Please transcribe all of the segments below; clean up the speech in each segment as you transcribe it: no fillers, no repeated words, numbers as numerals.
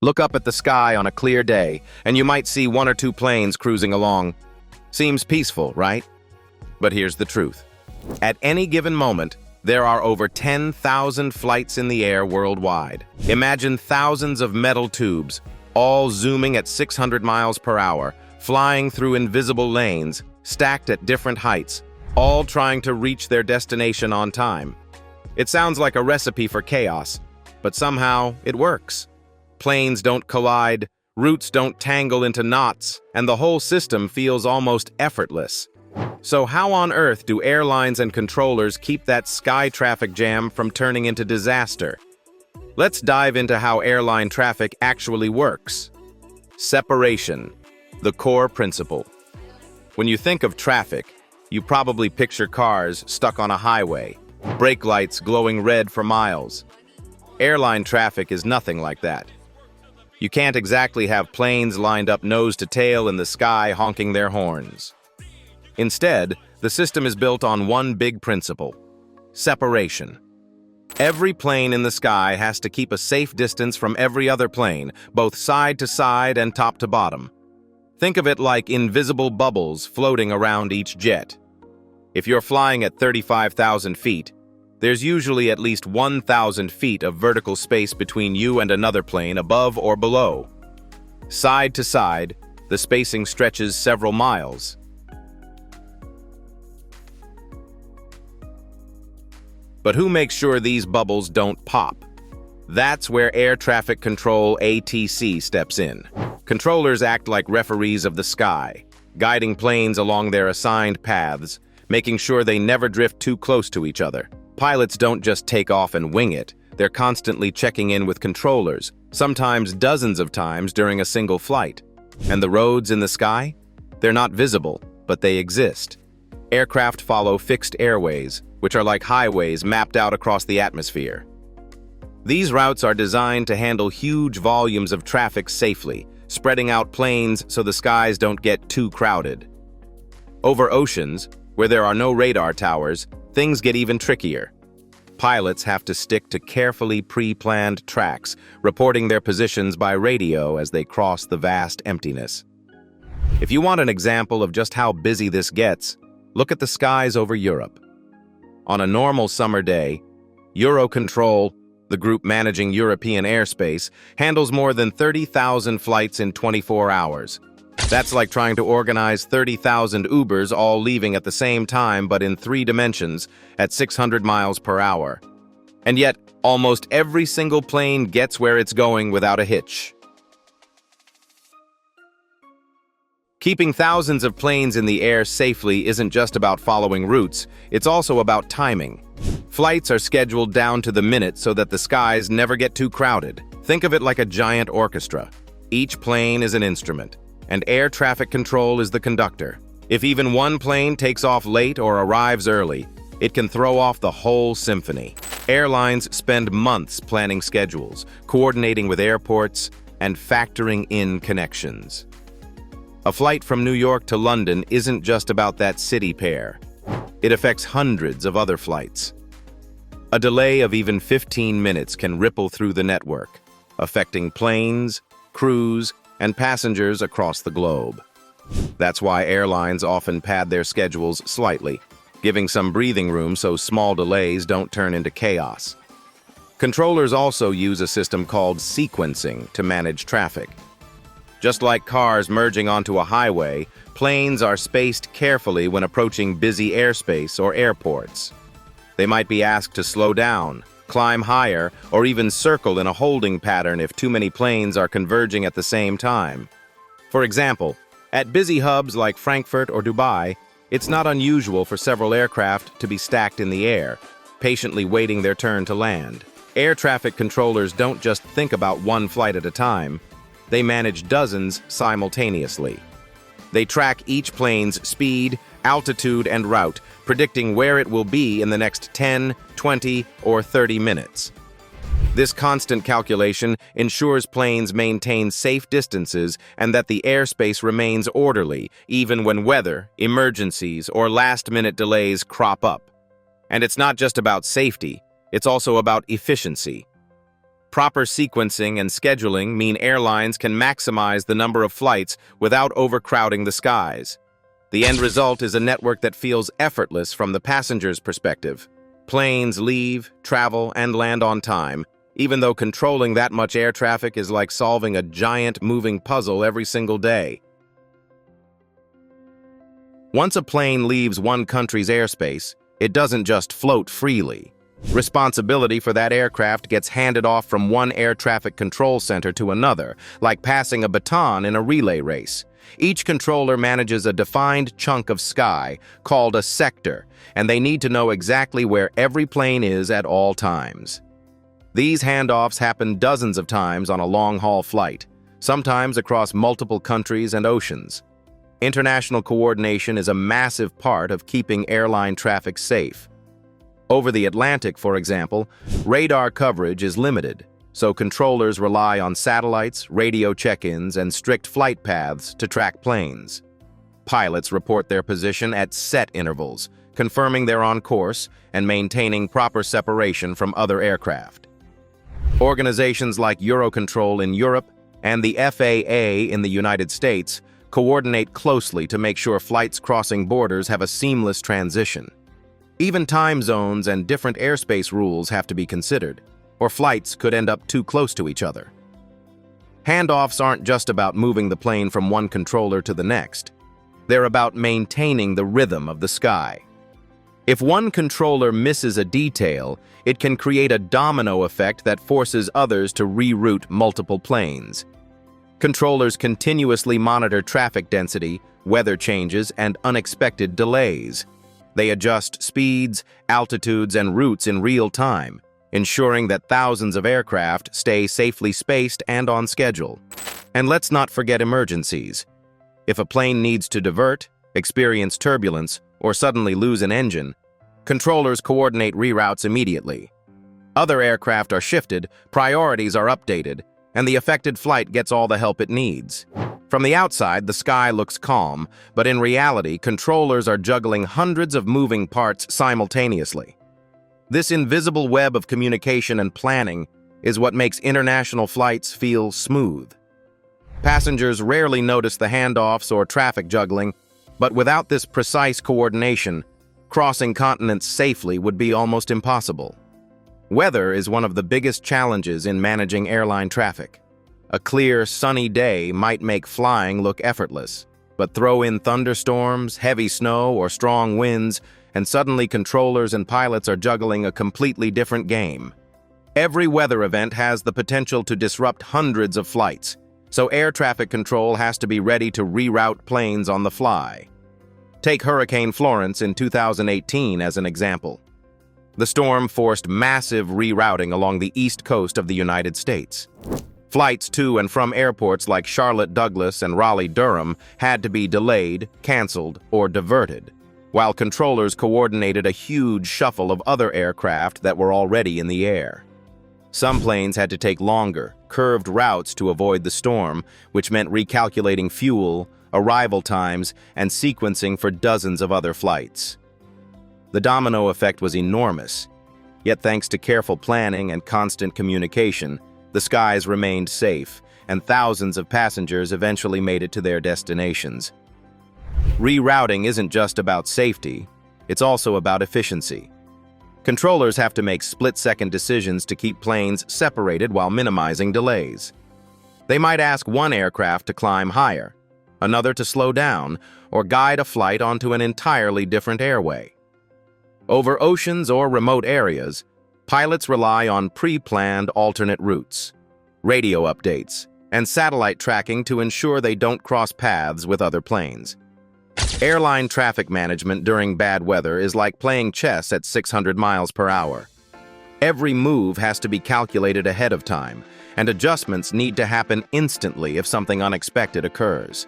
Look up at the sky on a clear day, and you might see one or two planes cruising along. Seems peaceful, right? But here's the truth. At any given moment, there are over 10,000 flights in the air worldwide. Imagine thousands of metal tubes, all zooming at 600 miles per hour, flying through invisible lanes, stacked at different heights, all trying to reach their destination on time. It sounds like a recipe for chaos, but somehow it works. Planes don't collide, routes don't tangle into knots, and the whole system feels almost effortless. So how on earth do airlines and controllers keep that sky traffic jam from turning into disaster? Let's dive into how airline traffic actually works. Separation, the core principle. When you think of traffic, you probably picture cars stuck on a highway, brake lights glowing red for miles. Airline traffic is nothing like that. You can't exactly have planes lined up nose to tail in the sky honking their horns. Instead, the system is built on one big principle: separation. Every plane in the sky has to keep a safe distance from every other plane, both side to side and top to bottom. Think of it like invisible bubbles floating around each jet. If you're flying at 35,000 feet, there's usually at least 1,000 feet of vertical space between you and another plane above or below. Side to side, the spacing stretches several miles. But who makes sure these bubbles don't pop? That's where air traffic control (ATC) steps in. Controllers act like referees of the sky, guiding planes along their assigned paths, making sure they never drift too close to each other. Pilots don't just take off and wing it. They're constantly checking in with controllers, sometimes dozens of times during a single flight. And the roads in the sky? They're not visible, but they exist. Aircraft follow fixed airways, which are like highways mapped out across the atmosphere. These routes are designed to handle huge volumes of traffic safely, spreading out planes so the skies don't get too crowded. Over oceans, where there are no radar towers, things get even trickier. Pilots have to stick to carefully pre-planned tracks, reporting their positions by radio as they cross the vast emptiness. If you want an example of just how busy this gets, look at the skies over Europe. On a normal summer day, Eurocontrol, the group managing European airspace, handles more than 30,000 flights in 24 hours. That's like trying to organize 30,000 Ubers all leaving at the same time but in 3 dimensions at 600 miles per hour. And yet, almost every single plane gets where it's going without a hitch. Keeping thousands of planes in the air safely isn't just about following routes, it's also about timing. Flights are scheduled down to the minute so that the skies never get too crowded. Think of it like a giant orchestra. Each plane is an instrument, and air traffic control is the conductor. If even one plane takes off late or arrives early, it can throw off the whole symphony. Airlines spend months planning schedules, coordinating with airports, and factoring in connections. A flight from New York to London isn't just about that city pair. It affects hundreds of other flights. A delay of even 15 minutes can ripple through the network, affecting planes, crews, and passengers across the globe. That's why airlines often pad their schedules slightly, giving some breathing room so small delays don't turn into chaos. Controllers also use a system called sequencing to manage traffic. Just like cars merging onto a highway, planes are spaced carefully when approaching busy airspace or airports. They might be asked to slow down, climb higher, or even circle in a holding pattern if too many planes are converging at the same time. For example, at busy hubs like Frankfurt or Dubai, it's not unusual for several aircraft to be stacked in the air, patiently waiting their turn to land. Air traffic controllers don't just think about one flight at a time. They manage dozens simultaneously. They track each plane's speed, altitude, and route, predicting where it will be in the next 10, 20, or 30 minutes. This constant calculation ensures planes maintain safe distances and that the airspace remains orderly, even when weather, emergencies, or last-minute delays crop up. And it's not just about safety, it's also about efficiency. Proper sequencing and scheduling mean airlines can maximize the number of flights without overcrowding the skies. The end result is a network that feels effortless from the passenger's perspective. Planes leave, travel, and land on time, even though controlling that much air traffic is like solving a giant moving puzzle every single day. Once a plane leaves one country's airspace, it doesn't just float freely. Responsibility for that aircraft gets handed off from one air traffic control center to another, like passing a baton in a relay race. Each controller manages a defined chunk of sky, called a sector, and they need to know exactly where every plane is at all times. These handoffs happen dozens of times on a long-haul flight, sometimes across multiple countries and oceans. International coordination is a massive part of keeping airline traffic safe. Over the Atlantic, for example, radar coverage is limited, so controllers rely on satellites, radio check-ins, and strict flight paths to track planes. Pilots report their position at set intervals, confirming they're on course and maintaining proper separation from other aircraft. Organizations like Eurocontrol in Europe and the FAA in the United States coordinate closely to make sure flights crossing borders have a seamless transition. Even time zones and different airspace rules have to be considered, or flights could end up too close to each other. Handoffs aren't just about moving the plane from one controller to the next. They're about maintaining the rhythm of the sky. If one controller misses a detail, it can create a domino effect that forces others to reroute multiple planes. Controllers continuously monitor traffic density, weather changes, and unexpected delays. They adjust speeds, altitudes, and routes in real time, ensuring that thousands of aircraft stay safely spaced and on schedule. And let's not forget emergencies. If a plane needs to divert, experience turbulence, or suddenly lose an engine, controllers coordinate reroutes immediately. Other aircraft are shifted, priorities are updated, and the affected flight gets all the help it needs. From the outside, the sky looks calm, but in reality, controllers are juggling hundreds of moving parts simultaneously. This invisible web of communication and planning is what makes international flights feel smooth. Passengers rarely notice the handoffs or traffic juggling, but without this precise coordination, crossing continents safely would be almost impossible. Weather is one of the biggest challenges in managing airline traffic. A clear, sunny day might make flying look effortless, but throw in thunderstorms, heavy snow, or strong winds, and suddenly controllers and pilots are juggling a completely different game. Every weather event has the potential to disrupt hundreds of flights, so air traffic control has to be ready to reroute planes on the fly. Take Hurricane Florence in 2018 as an example. The storm forced massive rerouting along the east coast of the United States. Flights to and from airports like Charlotte Douglas and Raleigh-Durham had to be delayed, canceled, or diverted, while controllers coordinated a huge shuffle of other aircraft that were already in the air. Some planes had to take longer, curved routes to avoid the storm, which meant recalculating fuel, arrival times, and sequencing for dozens of other flights. The domino effect was enormous, yet thanks to careful planning and constant communication, the skies remained safe, and thousands of passengers eventually made it to their destinations. Rerouting isn't just about safety, it's also about efficiency. Controllers have to make split-second decisions to keep planes separated while minimizing delays. They might ask one aircraft to climb higher, another to slow down, or guide a flight onto an entirely different airway. Over oceans or remote areas, pilots rely on pre-planned alternate routes, radio updates, and satellite tracking to ensure they don't cross paths with other planes. Airline traffic management during bad weather is like playing chess at 600 miles per hour. Every move has to be calculated ahead of time, and adjustments need to happen instantly if something unexpected occurs.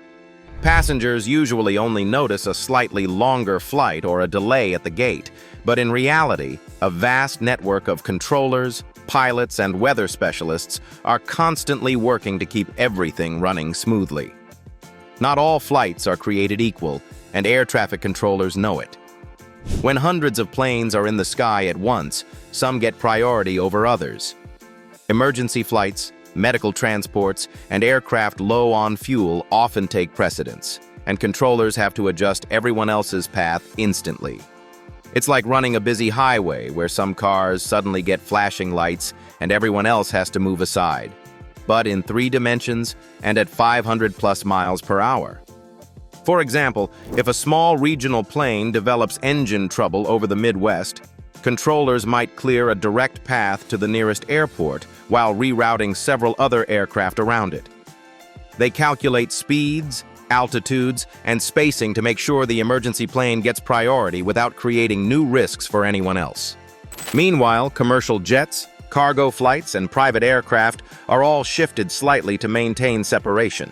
Passengers usually only notice a slightly longer flight or a delay at the gate, but in reality, a vast network of controllers, pilots, and weather specialists are constantly working to keep everything running smoothly. Not all flights are created equal, and air traffic controllers know it. When hundreds of planes are in the sky at once, some get priority over others. Emergency flights, medical transports, and aircraft low on fuel often take precedence, and controllers have to adjust everyone else's path instantly. It's like running a busy highway where some cars suddenly get flashing lights and everyone else has to move aside, but in 3 dimensions and at 500+ miles per hour. For example, if a small regional plane develops engine trouble over the Midwest, controllers might clear a direct path to the nearest airport while rerouting several other aircraft around it. They calculate speeds, altitudes, and spacing to make sure the emergency plane gets priority without creating new risks for anyone else. Meanwhile, commercial jets, cargo flights, and private aircraft are all shifted slightly to maintain separation.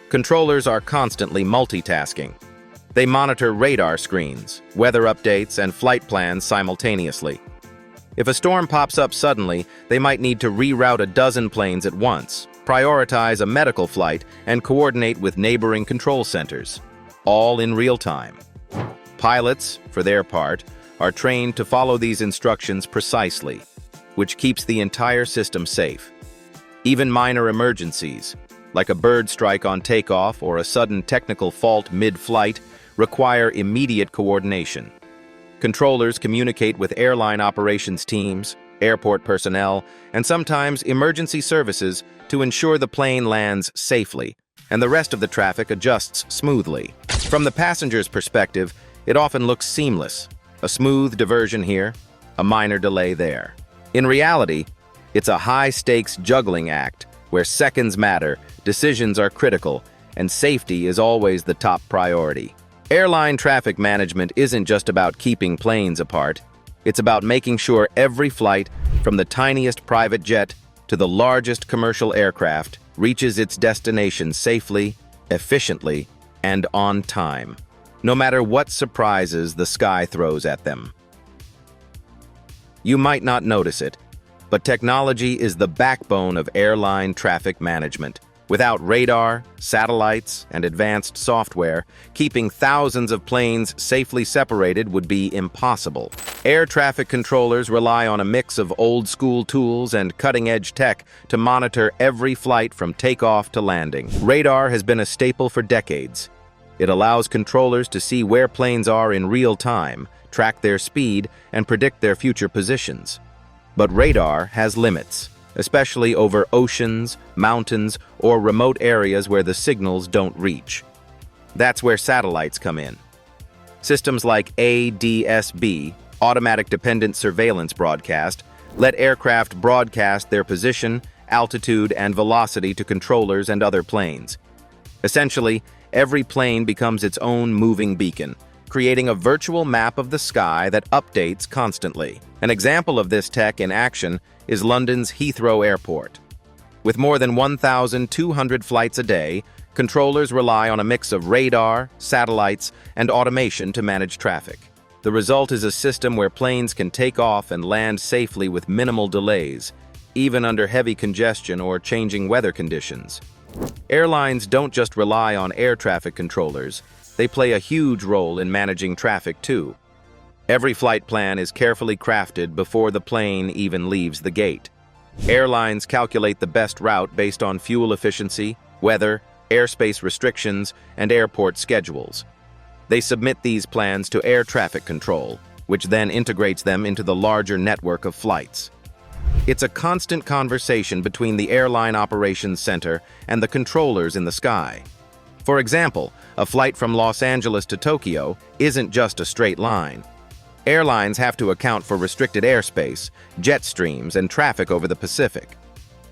Controllers are constantly multitasking. They monitor radar screens, weather updates, and flight plans simultaneously. If a storm pops up suddenly, they might need to reroute a dozen planes at once, prioritize a medical flight, and coordinate with neighboring control centers, all in real time. Pilots, for their part, are trained to follow these instructions precisely, which keeps the entire system safe. Even minor emergencies, like a bird strike on takeoff or a sudden technical fault mid-flight, require immediate coordination. Controllers communicate with airline operations teams, airport personnel, and sometimes emergency services to ensure the plane lands safely, and the rest of the traffic adjusts smoothly. From the passenger's perspective, it often looks seamless. A smooth diversion here, a minor delay there. In reality, it's a high-stakes juggling act where seconds matter, decisions are critical, and safety is always the top priority. Airline traffic management isn't just about keeping planes apart. It's about making sure every flight, from the tiniest private jet to the largest commercial aircraft, reaches its destination safely, efficiently, and on time, no matter what surprises the sky throws at them. You might not notice it, but technology is the backbone of airline traffic management. Without radar, satellites, and advanced software, keeping thousands of planes safely separated would be impossible. Air traffic controllers rely on a mix of old-school tools and cutting-edge tech to monitor every flight from takeoff to landing. Radar has been a staple for decades. It allows controllers to see where planes are in real time, track their speed, and predict their future positions. But radar has limits, especially over oceans, mountains, or remote areas where the signals don't reach. That's where satellites come in. Systems like ADS-B, Automatic Dependent Surveillance Broadcast, let aircraft broadcast their position, altitude, and velocity to controllers and other planes. Essentially, every plane becomes its own moving beacon, creating a virtual map of the sky that updates constantly. An example of this tech in action is London's Heathrow Airport. With more than 1,200 flights a day, controllers rely on a mix of radar, satellites, and automation to manage traffic. The result is a system where planes can take off and land safely with minimal delays, even under heavy congestion or changing weather conditions. Airlines don't just rely on air traffic controllers, they play a huge role in managing traffic too. Every flight plan is carefully crafted before the plane even leaves the gate. Airlines calculate the best route based on fuel efficiency, weather, airspace restrictions, and airport schedules. They submit these plans to air traffic control, which then integrates them into the larger network of flights. It's a constant conversation between the airline operations center and the controllers in the sky. For example, a flight from Los Angeles to Tokyo isn't just a straight line. Airlines have to account for restricted airspace, jet streams, and traffic over the Pacific.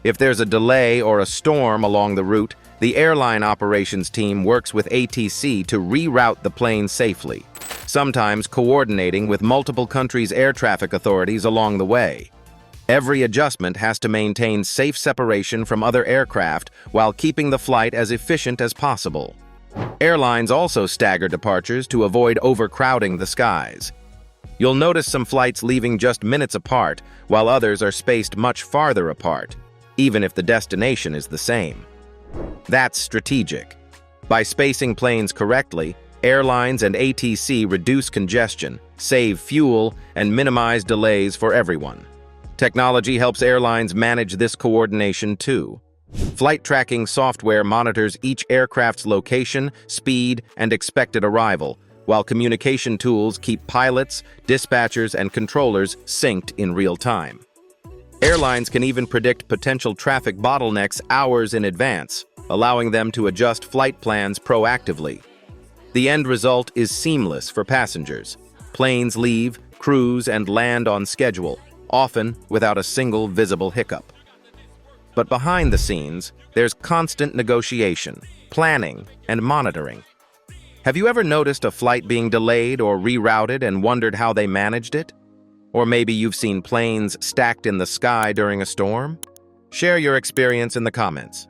If there's a delay or a storm along the route, the airline operations team works with ATC to reroute the plane safely, sometimes coordinating with multiple countries' air traffic authorities along the way. Every adjustment has to maintain safe separation from other aircraft while keeping the flight as efficient as possible. Airlines also stagger departures to avoid overcrowding the skies. You'll notice some flights leaving just minutes apart, while others are spaced much farther apart, even if the destination is the same. That's strategic. By spacing planes correctly, airlines and ATC reduce congestion, save fuel, and minimize delays for everyone. Technology helps airlines manage this coordination too. Flight tracking software monitors each aircraft's location, speed, and expected arrival, while communication tools keep pilots, dispatchers, and controllers synced in real time. Airlines can even predict potential traffic bottlenecks hours in advance, allowing them to adjust flight plans proactively. The end result is seamless for passengers. Planes leave, cruise, and land on schedule, often without a single visible hiccup. But behind the scenes, there's constant negotiation, planning, and monitoring. Have you ever noticed a flight being delayed or rerouted and wondered how they managed it? Or maybe you've seen planes stacked in the sky during a storm? Share your experience in the comments.